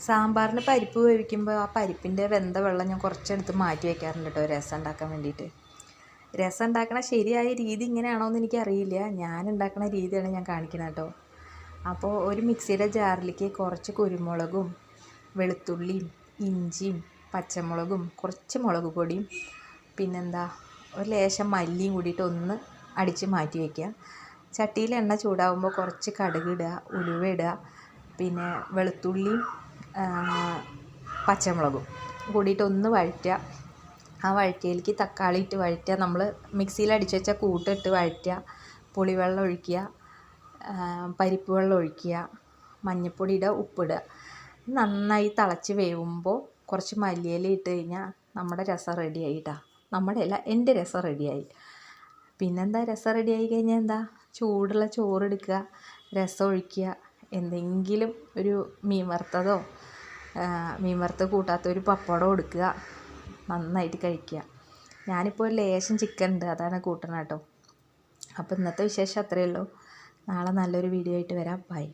സാമ്പാറിന് പരിപ്പ് വേവിക്കുമ്പോൾ ആ പരിപ്പിൻ്റെ വെന്ത വെള്ളം ഞാൻ കുറച്ചെടുത്ത് മാറ്റി വയ്ക്കാറുണ്ട് കേട്ടോ, രസം ഉണ്ടാക്കാൻ വേണ്ടിയിട്ട്. രസം ഉണ്ടാക്കണ ശരിയായ രീതി ഇങ്ങനെയാണോ എന്ന് എനിക്കറിയില്ല. ഞാൻ ഉണ്ടാക്കുന്ന രീതിയാണ് ഞാൻ കാണിക്കുന്നത് കേട്ടോ. അപ്പോൾ ഒരു മിക്സിയുടെ ജാറിലേക്ക് കുറച്ച് കുരുമുളകും വെളുത്തുള്ളിയും ഇഞ്ചിയും പച്ചമുളകും കുറച്ച് മുളക് പൊടിയും പിന്നെന്താ ഒരു ലേശം മല്ലിയും കൂടിയിട്ട് ഒന്ന് അടിച്ച് മാറ്റി വയ്ക്കുക. ചട്ടിയിൽ എണ്ണ ചൂടാവുമ്പോൾ കുറച്ച് കടുക് ഇടുക, ഉലുവ ഇടുക, പിന്നെ വെളുത്തുള്ളിയും പച്ചമുളകും കൂടിയിട്ട് ഒന്ന് വഴറ്റുക. ആ വഴറ്റിയതിലേക്ക് തക്കാളി ഇട്ട് വഴറ്റുക. നമ്മൾ മിക്സിയിൽ അടിച്ച് വെച്ച കൂട്ടിട്ട് വഴറ്റുക. പുളിവെള്ളം ഒഴിക്കുക, പരിപ്പ് വെള്ളം ഒഴിക്കുക, മഞ്ഞൾപ്പൊടി ഇടുക, ഉപ്പിടുക. നന്നായി തിളച്ച് വേവുമ്പോൾ കുറച്ച് മല്ലിയില ഇട്ട് കഴിഞ്ഞാൽ നമ്മുടെ രസം റെഡിയായി കേട്ടോ. നമ്മുടെ അല്ല, എൻ്റെ രസം റെഡിയായി. പിന്നെന്താ, രസം റെഡിയായി കഴിഞ്ഞാൽ എന്താ, ചൂടുള്ള ചോറെടുക്കുക, രസം ഒഴിക്കുക, എന്തെങ്കിലും ഒരു മീൻ വറുത്തതോ മീൻ വറുത്ത് കൂട്ടാത്ത ഒരു പപ്പടം എടുക്കുക, നന്നായിട്ട് കഴിക്കുക. ഞാനിപ്പോൾ ഒരു ലേശം ചിക്കൻ ഉണ്ട്, അതാണ് കൂട്ടണം കേട്ടോ. അപ്പോൾ ഇന്നത്തെ വിശേഷം അത്രയേ ഉള്ളൂ. നാളെ നല്ലൊരു വീഡിയോ ആയിട്ട് വരാം. ബൈ.